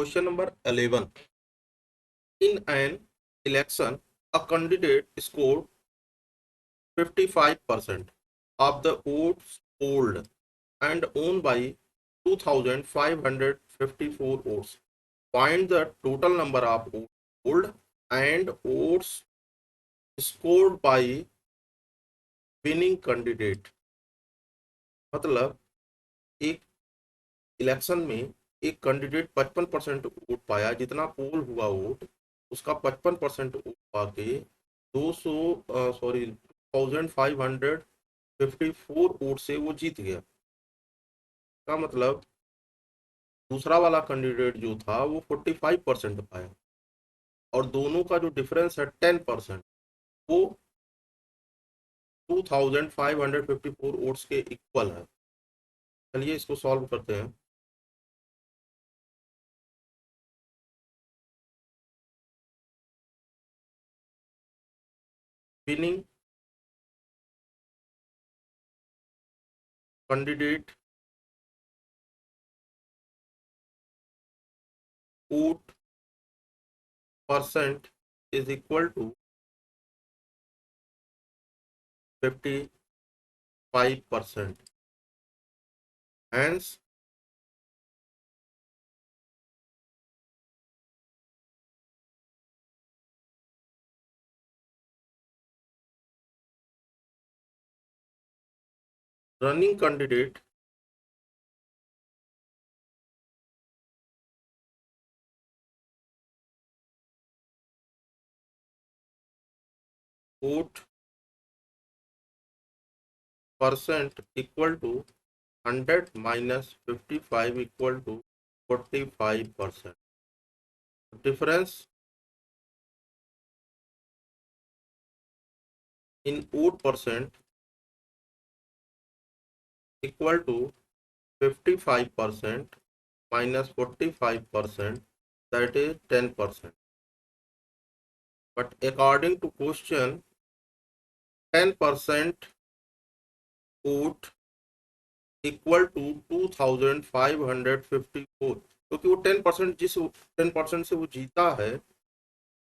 Question number 11. In an election, a candidate scored 55% of the votes polled and won by 2,554 votes. Find the total number of votes polled and votes scored by winning candidate. मतलब एक election में एक candidate 55% vote पाया, जितना पोल हुआ vote उसका 55% vote पाके 2554 vote से वो जीत गया। का मतलब दूसरा वाला कैंडिडेट जो था वो 45% पाया और दोनों का जो डिफरेंस है 10%, वो 2554 वोट्स के इक्वल है। चलिए इसको सॉल्व करते हैं। Winning candidate vote percent is equal to 55%. Hence, running candidate vote percent equal to 100 minus 55 equal to 45%. Difference in vote percent equal to 55% minus 45%, that is 10%. But according to question, 10% vote equal to 2554, क्योंकि वो 10% जिस 10% से वो जीता है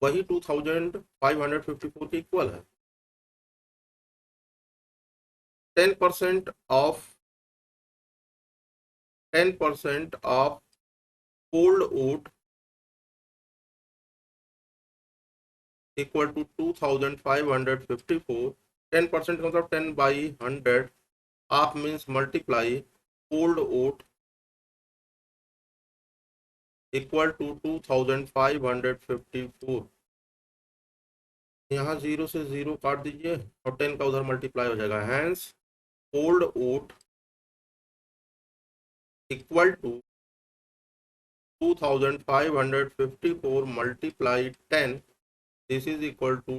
वही 2554 के equal है। 10% of polled vote equal to 2554। 10% का मतलब 10/100, half means multiply polled vote equal to 2554। यहाँ 0 से 0 काट दीजिए और 10 का उधर मल्टीप्लाई हो जाएगा। Hence polled vote equal to 2554 multiply 10, this is equal to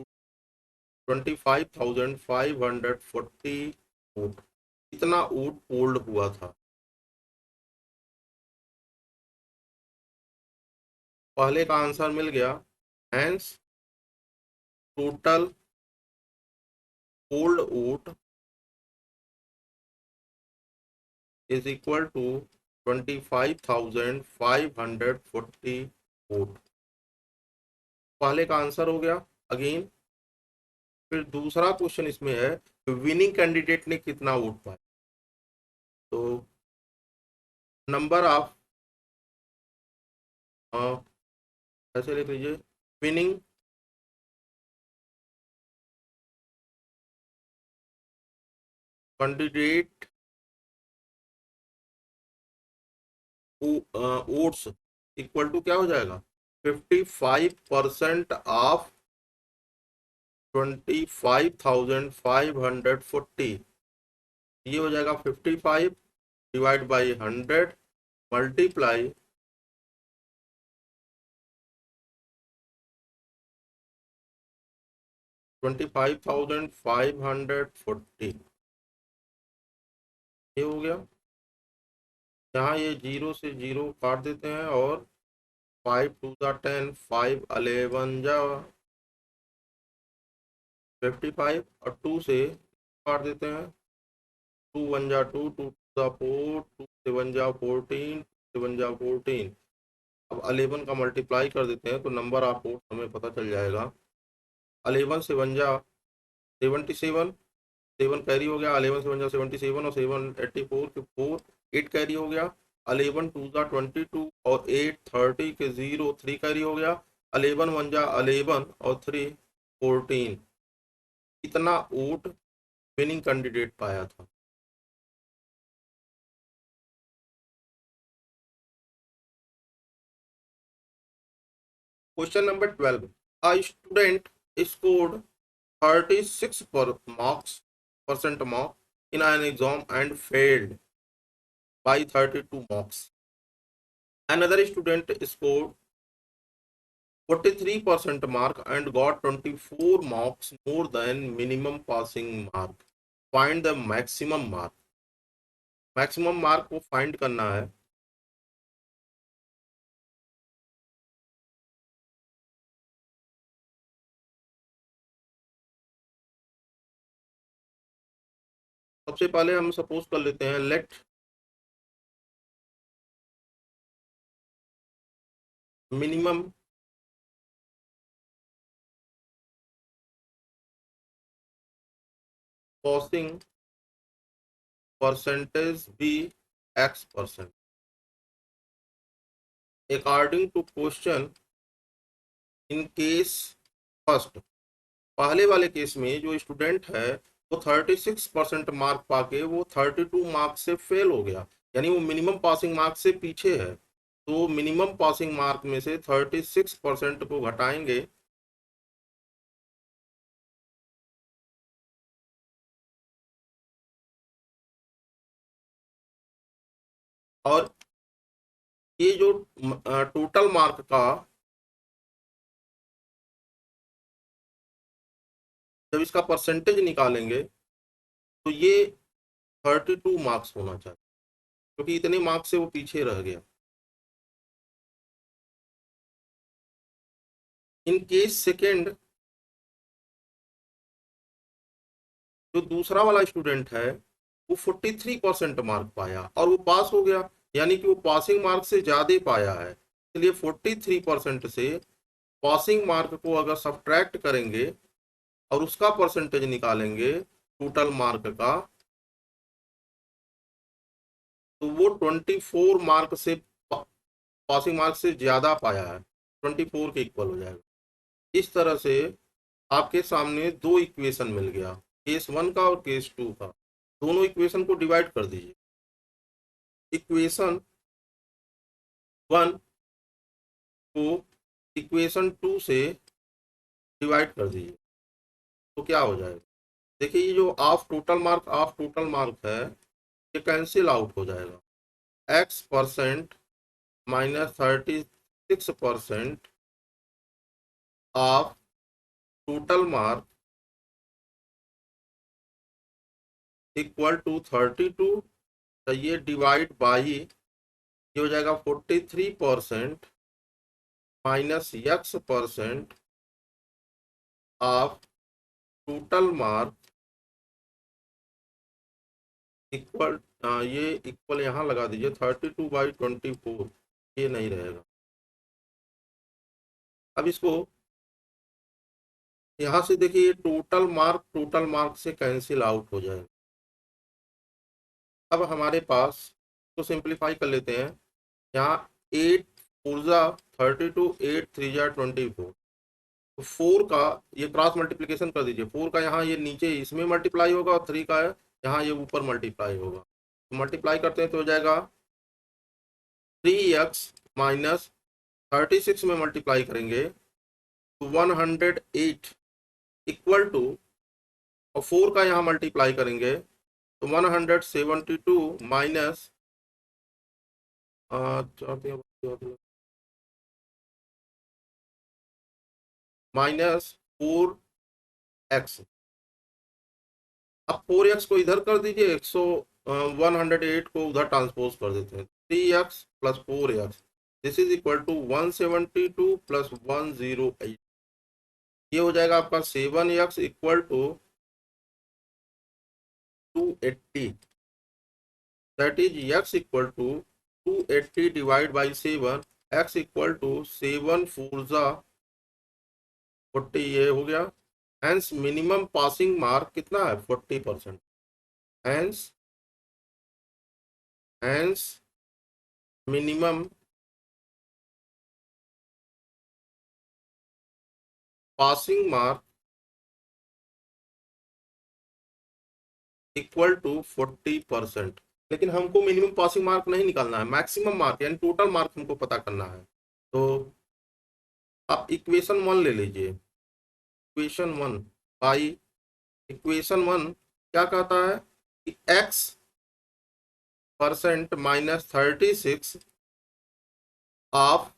25,540 vote. इतना वोट पोल्ड हुआ था। पहले का आंसर मिल गया। Hence total polled vote is equal to 25,540 vote. पहले का आंसर हो गया। अगेन फिर दूसरा क्वेश्चन इसमें है विनिंग कैंडिडेट ने कितना वोट पाया। तो नंबर ऑफ ऐसे लिख लीजिए, winning candidate votes equal to क्या हो जाएगा, 55% ऑफ 25,540। ये हो जाएगा 55 डिवाइड बाई 100 मल्टीप्लाई 25,540। ये हो गया। यहाँ ये 0 से 0 काट देते हैं और 5 2 10, 5 11 जा 55 और 2 से काट देते हैं, 2 1 जा 2, 2 2 4, 2 7 जा 14, 7 जा 14। अब 11 का मल्टीप्लाई कर देते हैं तो नंबर ऑफ वोट्स हमें पता चल जाएगा। 11 से 1 जा 77, 7 कैरी हो गया, 11 से 1 जा 77 और 7 84 के 4 8 कैरी हो गया, 11 2 जा 22 और 8 30 के 0 3 कैरी हो गया, 11 1 जा 11 और 3 14। इतना वोट विनिंग कैंडिडेट पाया था। Question number 12, a student scored 36 per marks percent mark in an exam and failed by 32 marks. Another student scored 43% mark and got 24 marks more than minimum passing mark. Find the maximum mark. Maximum mark को find करना है। सबसे पहले हम suppose कर लेते हैं, let minimum passing percentage be x%। According to question, in case first, पहले वाले केस में जो स्टूडेंट है वो 36% मार्क पाके वो 32 मार्क से फेल हो गया, यानी वो मिनिमम पासिंग मार्क से पीछे है। तो मिनिमम पासिंग मार्क में से 36% को घटाएंगे और ये जो टोटल मार्क का, जब इसका परसेंटेज निकालेंगे तो ये 32 मार्क्स होना चाहिए, क्योंकि इतने मार्क्स से वो पीछे रह गया। इन केस सेकेंड, जो दूसरा वाला स्टूडेंट है वो 43% मार्क पाया और वो पास हो गया, यानी कि वो पासिंग मार्क से ज्यादा पाया है। इसलिए 43% से पासिंग मार्क को अगर सब्ट्रैक्ट करेंगे और उसका परसेंटेज निकालेंगे टोटल मार्क का, तो वो 24 मार्क से पासिंग मार्क से ज्यादा पाया है, 24 के इक्वल हो जाएगा। इस तरह से आपके सामने दो इक्वेशन मिल गया, केस 1 का और केस 2 का। दोनों इक्वेशन को डिवाइड कर दीजिए। इक्वेशन 1 को इक्वेशन 2 से डिवाइड कर दीजिए तो क्या हो जाएगा। देखिए, ये जो ऑफ टोटल मार्क है ये कैंसिल आउट हो जाएगा। x% minus 36% of total mark equal to 32, तो ये डिवाइड बाई ये हो जाएगा 43% minus x% of total mark equal, ये इक्वल यहाँ लगा दीजिए 32/24, ये नहीं रहेगा। अब इसको यहाँ से देखिए, टोटल मार्क से कैंसिल आउट हो जाएगा। अब हमारे पास तो सिंप्लीफाई कर लेते हैं। यहाँ 8 4 जा 32, 8 3 जा 24, तो 4 का ये क्रॉस मल्टीप्लिकेशन कर दीजिए। 4 का यहाँ ये नीचे इसमें मल्टीप्लाई होगा और 3 का यहाँ ये ऊपर मल्टीप्लाई होगा। तो मल्टीप्लाई करते हैं तो हो जाएगा 3x माइनस 36 में मल्टीप्लाई करेंगे तो 108 इक्वल टू, और 4 का यहाँ मल्टीप्लाई करेंगे तो 172 माइनस माइनस 4x। अब 4x को इधर कर दीजिए, 108 को उधर ट्रांसपोज कर देते हैं, 3x plus 4x this is equal to 172 plus 108। ये हो जाएगा आपका 7x equal to 280, that is x equal to 280 divide by 7, x equal to 7 4 जा 40, ये हो गया। हेंस मिनिमम पासिंग मार्क कितना है 40%। Hence hence minimum passing mark equal to 40%। लेकिन हमको मिनिमम पासिंग मार्क नहीं निकालना है, मैक्सिमम मार्क यानी टोटल मार्क हमको पता करना है। तो आप इक्वेशन वन ले लीजिए। Equation one by equation one क्या कहता है कि x percent -36 of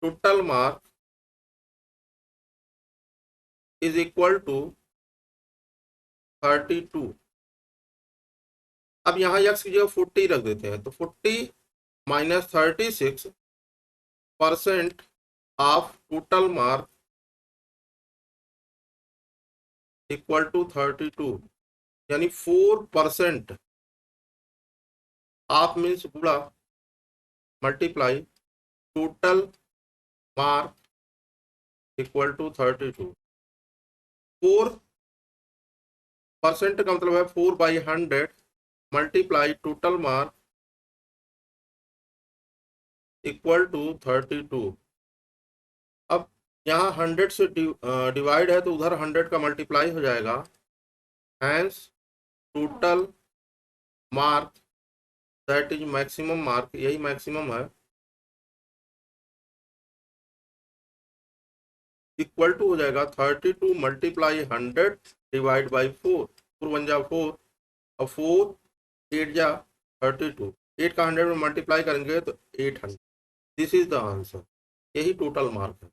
total mark is equal to 32। अब यहाँ x की जगह 40 रख देते हैं, तो 40 -36% of total mark equal to 32, यानी 4% ऑफ मीन्स गुणा multiply total mark equal to 32। 4% का मतलब है 4/100 multiply total mark equal to 32। अब यहाँ 100 से डिवाइड है तो उधर 100 का मल्टीप्लाई हो जाएगा। Hence total mark that is maximum mark, यही मैक्सिमम है, इक्वल टू हो जाएगा 32 मल्टीप्लाई 100 डिवाइड बाई 4। 4 1 जा 4 और 4 8 जा 32। 8 का 100 में मल्टीप्लाई करेंगे तो 800। दिस इज द आंसर, यही टोटल मार्क है।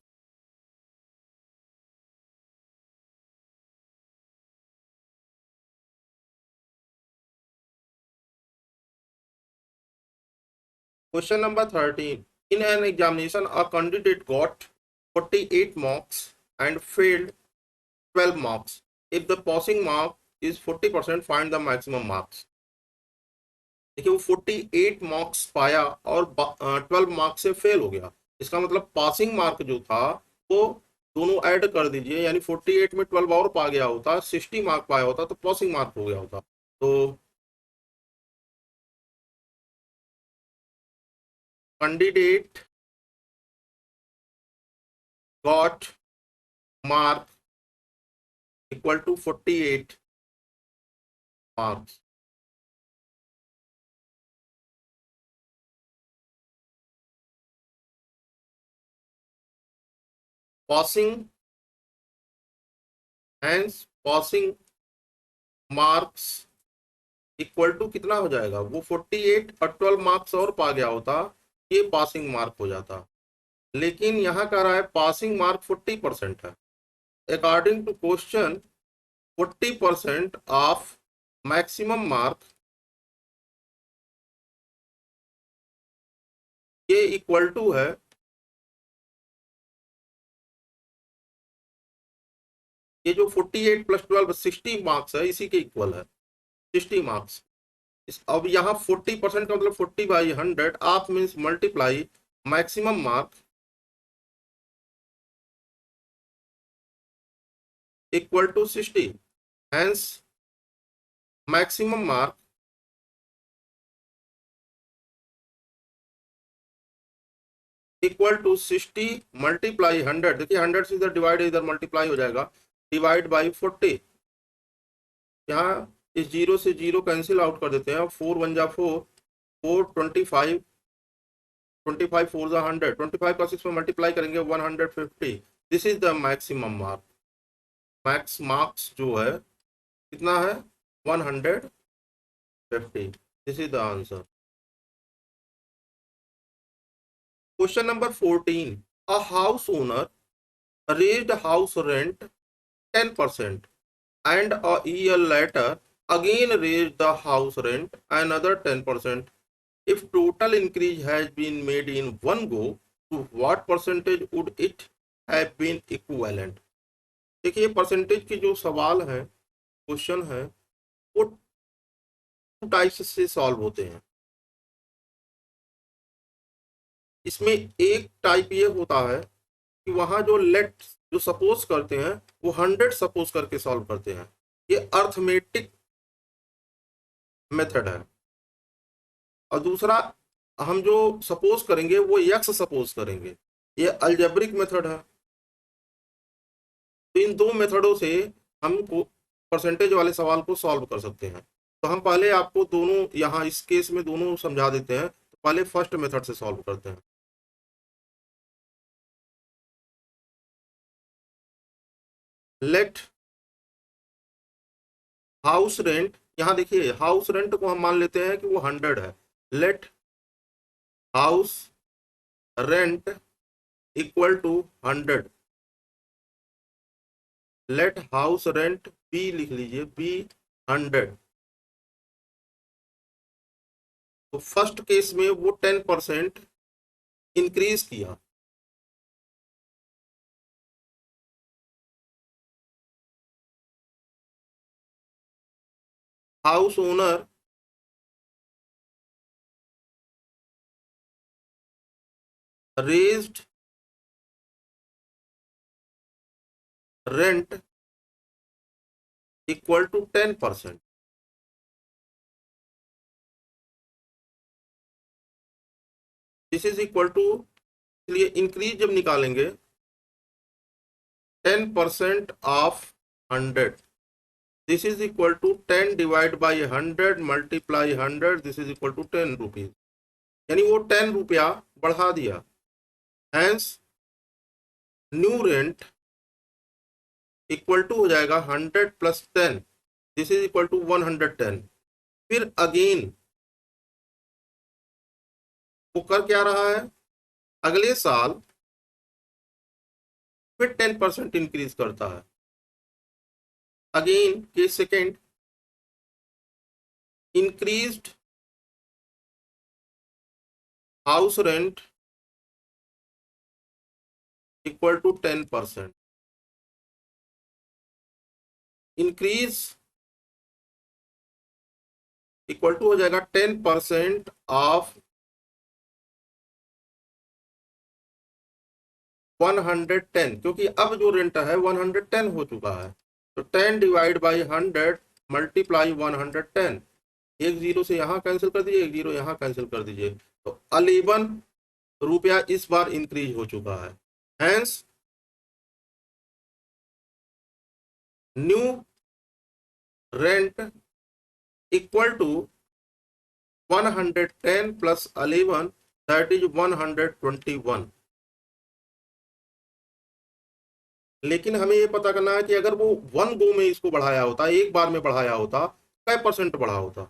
Question number 13. In an examination, a candidate got 48 marks and failed 12 marks. If the passing mark is 40%, find the maximum marks. देखिए वो 48 मार्क्स पाया और 12 मार्क्स से फेल हो गया। इसका मतलब पासिंग मार्क जो था वो दोनों ऐड कर दीजिए, यानी 48 में 12 और पा गया होता, 60 मार्क पाया होता तो पासिंग मार्क हो गया होता। तो candidate got mark equal to 48 marks. Passing hence passing marks equal to कितना हो जाएगा, वो 48 और 12 मार्क्स और पा गया होता, ये पासिंग मार्क हो जाता। लेकिन यहाँ कह रहा है पासिंग मार्क 40% है। According to question 40% of maximum mark ये इक्वल टू है ये जो 48 + 12 60 मार्क्स है, इसी के इक्वल है 60 मार्क्स। अब यहाँ 40% का मतलब 40/100 of means multiply maximum mark equal to 60। Hence maximum mark equal to 60 multiply 100। देखिए 100 से इधर डिवाइड, इधर मल्टीप्लाई हो जाएगा, डिवाइड बाई 40। यहाँ इस जीरो से जीरो कैंसिल आउट कर देते हैं। 4 1 जा 4, 4 25, 25 4 जा 100, 25 का 6 में मल्टीप्लाई करेंगे 150। This is the maximum mark. Max marks जो है कितना है 150। This is the answer. Question number 14। A house owner raised house rent 10% and a year later again raised the house rent another 10%. If total increase has been made in one go, to what percentage would it have been equivalent? देखिए percentage के जो सवाल है, question है, वो two types से solve होते हैं। इसमें एक टाइप ये होता है कि वहां जो लेट जो सपोज करते हैं वो 100 सपोज करके सॉल्व करते हैं, ये अर्थमेटिक मेथड है। और दूसरा हम जो सपोज करेंगे वो यक्स सपोज करेंगे, ये अलजेब्रिक मेथड है। तो इन दो मेथडों से हम परसेंटेज वाले सवाल को सॉल्व कर सकते हैं। तो हम पहले आपको दोनों यहाँ इस केस में दोनों समझा देते हैं, तो पहले फर्स्ट मेथड से सॉल्व करते हैं। लेट हाउस रेंट, यहाँ देखिए हाउस रेंट को हम मान लेते हैं कि वो 100 है। Let house rent equal to 100। Let house rent be लिख लीजिए, बी 100। तो फर्स्ट केस में वो 10% इंक्रीज किया। House owner raised rent equal to 10%। This is equal to, इसलिए इंक्रीज जब निकालेंगे 10% of 100, this is equal to 10 divide by 100 multiply 100, this is equal to 10 rupees. यानी वो 10 रुपया बढ़ा दिया। Hence new rent equal to हो जाएगा 100 plus 10, this is equal to 110। फिर अगेन वो कर क्या रहा है, अगले साल फिर 10% इंक्रीज करता है। Again case second, increased house rent equal to 10%। Increase equal to हो जाएगा 10% ऑफ 110, क्योंकि अब जो रेंट है 110 हो चुका है। तो 10 डिवाइड बाई 100 मल्टीप्लाई 110। एक जीरो से यहाँ कैंसिल कर दीजिए, एक जीरो यहाँ कैंसिल कर दीजिए, तो 11 रुपया इस बार इंक्रीज हो चुका है। Hence new rent equal to 110 plus 11, that is 121। लेकिन हमें ये पता करना है कि अगर वो वन गो में इसको बढ़ाया होता, एक बार में बढ़ाया होता, क्या परसेंट बढ़ा होता।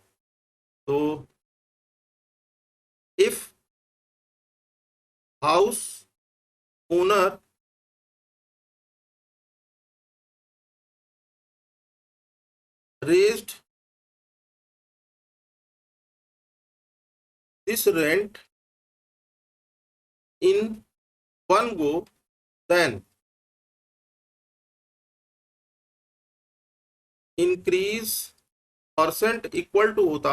तो if house owner raised this rent in one go, then increase percent equal to होता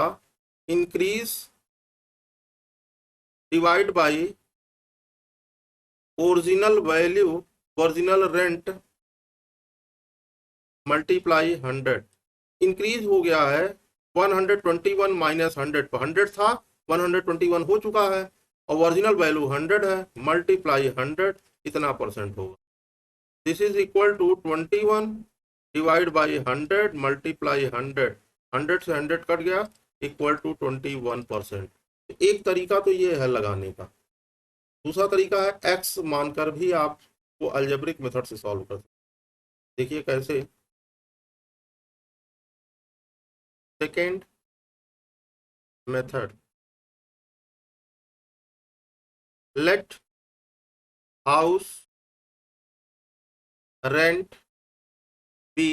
increase divide by original value, original rent multiply 100। Increase हो गया है 121 माइनस 100, 100 था 121 हो चुका है, और ओरिजिनल वैल्यू 100 है, मल्टीप्लाई 100, इतना परसेंट होगा। This is equal to 21 divide by 100 multiply 100, 100 से 100 कट गया, इक्वल टू 21%। एक तरीका तो ये है लगाने का। दूसरा तरीका है एक्स मानकर भी आप वो अलजेब्रिक मेथड से सॉल्व कर सकते। देखिए कैसे। Second method, let house rent be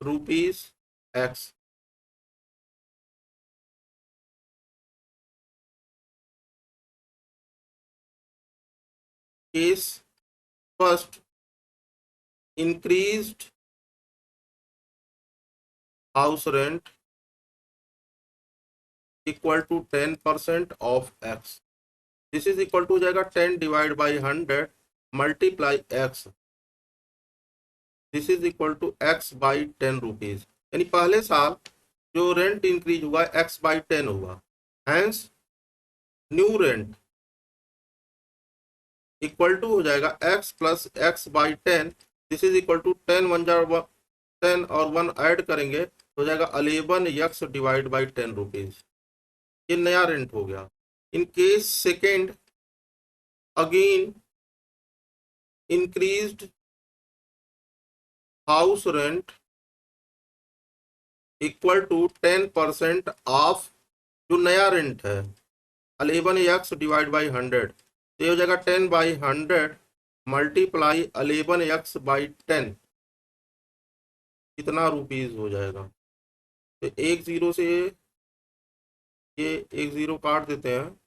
rupees x. Case first, increased house rent equal to 10% of x. This is equal to हो जाएगा 10 divide by 100 multiply x, this is equal to x by 10 rupees. यानी पहले साल जो rent increase हुआ x by 10 हुआ, hence new rent equal to हो जाएगा x plus x by 10, this is equal to 10 one jar 10 और 1 ऐड करेंगे तो हो जाएगा 11 एक्स डिवाइड बाई 10 रुपीज। ये नया रेंट हो गया। In case second, again increased house rent equal to 10% of जो नया रेंट है 11 एक्स डिवाइड बाई 100, तो ये हो जाएगा 10 बाई 100 मल्टीप्लाई 11 एक्स बाई 10, कितना रुपीज हो जाएगा। तो एक जीरो से ये एक जीरो काट देते हैं,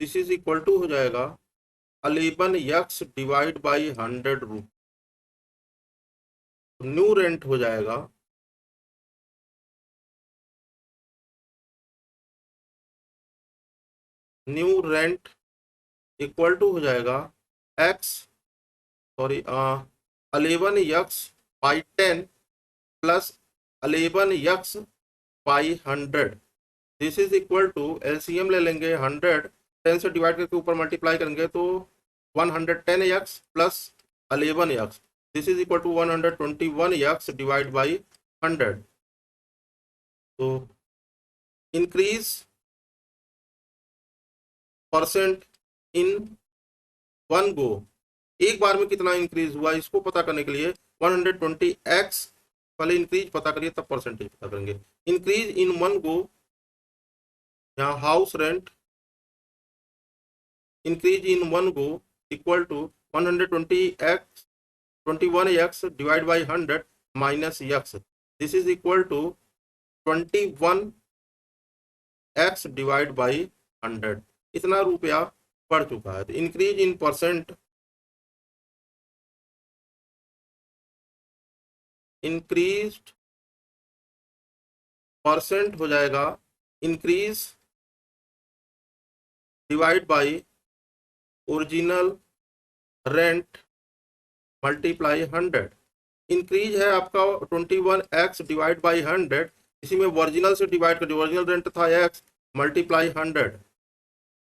दिस इज इक्वल टू हो जाएगा 11 x divide by 100 rupees. New rent हो जाएगा न्यू रेंट इक्वल टू हो जाएगा x, sorry 11 x by 10 plus 11 x by 100, this is equal to LCM ले लेंगे 100 10 से डिवाइड करके ऊपर मल्टीप्लाई करेंगे तो 110 x plus 11 x, this is equal to 121 x divide by 100। तो increase percent in one go, एक बार में कितना इंक्रीज हुआ इसको पता करने के लिए 120x पहले इंक्रीज पता करिए तब परसेंटेज पता करेंगे। इंक्रीज इन वन गो, यहाँ house rent increase in one go equal to 120x 21x divide by 100 minus x, this is equal to 21x divide by 100, इतना रुपया बढ़ चुका है। तो increase in percent, increased percent हो जाएगा increase divide by original rent multiply 100। Increase है आपका 21x डिवाइड बाई 100, इसी में ओरिजिनल से डिवाइड कर, ओरिजिनल रेंट था x मल्टीप्लाई 100,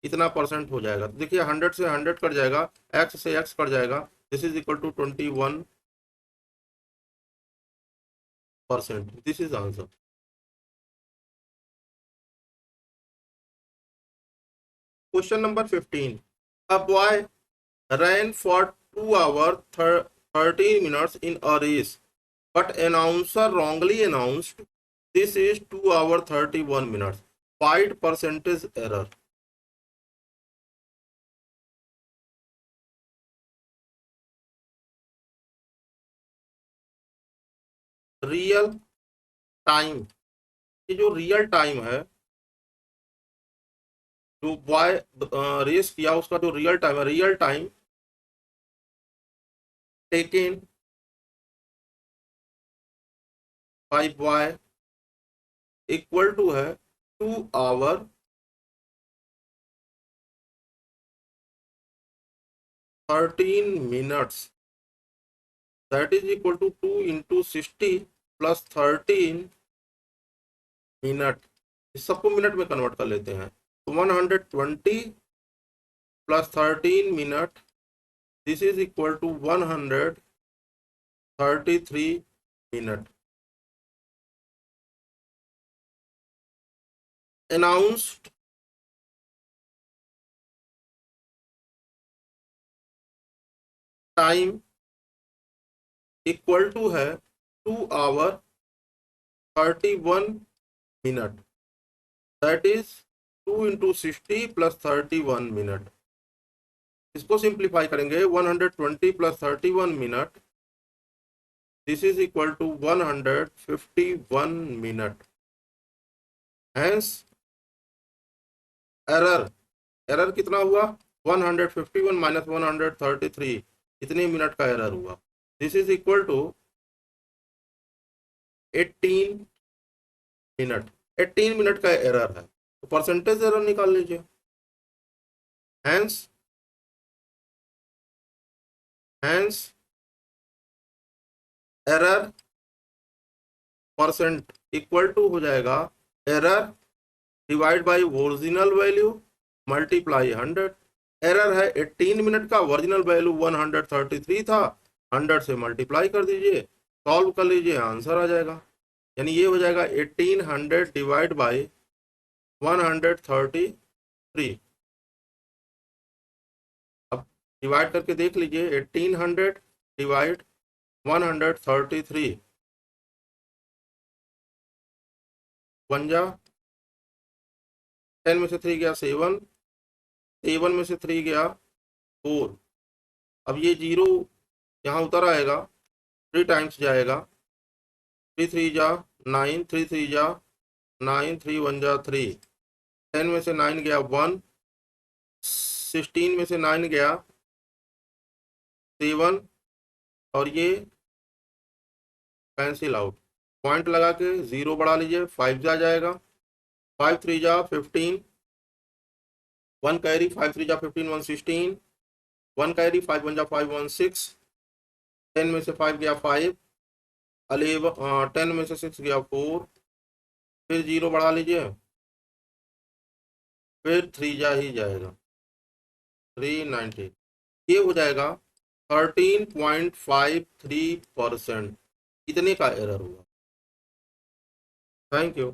इतना परसेंट हो जाएगा। तो देखिए 100 से 100 कट जाएगा, x से x कट जाएगा, this is equal to 21%, this is answer. Question number 15, a boy ran for 2 hours 13 minutes in a race, but announcer wrongly announced this is 2 hours 31 minutes. Find percentage error. Real time, ये जो real time है जो boy race किया उसका जो real time है, real time taken by boy equal to है 2 hour 13 minutes, that is equal to 2 into 60 plus 13 minute, इस सबको मिनट में कन्वर्ट कर लेते हैं तो 120 plus 13 minute, this is equal to 133 minute. Announced time equal to है 2 hour 31 minute, that is 2 into 60 plus 31 minute. इसको सिंप्लीफाई करेंगे 120 plus 31 minute, this is equal to 151 minute. Hence error, error कितना हुआ 151 माइनस 133, इतने मिनट का error हुआ, this is equal to 18 minute. 18 minute का error है तो परसेंटेज एरर निकाल लीजिए। Hence error percent equal to हो जाएगा error divide by original value multiply 100। Error है 18 मिनट का, ओरिजिनल वैल्यू 133 था, 100 से मल्टीप्लाई कर दीजिए, सॉल्व कर लीजिए, आंसर आ जाएगा। यानी ये हो जाएगा 1800 डिवाइड बाई 133। अब डिवाइड करके देख लीजिए, 1800 डिवाइड 133, 10 में से 3 गया 7, 7 में से 3 गया 4। अब ये जीरो यहाँ उतर आएगा, 3 टाइम्स जाएगा, 3 3 जा 9, 3 3 जा 9, 3 1 जा 3, 10 में से 9 गया 1, 16 में से 9 गया 7, और ये कैंसिल आउट, पॉइंट लगा के 0 बढ़ा लीजिए, 5 जा जाएगा, 5 3 जा 15, 1 कैरी, 5 3 जा 15, 1 16, 1 कैरी, 5 1 जा 5 1 6, 10 में से 5 गया 5, 11 10 में से 6 गया 4, फिर 0 बढ़ा लीजिए, फिर 3 जा ही जाएगा 390। ये हो जाएगा 13.53%, इतने का एरर हुआ। Thank you.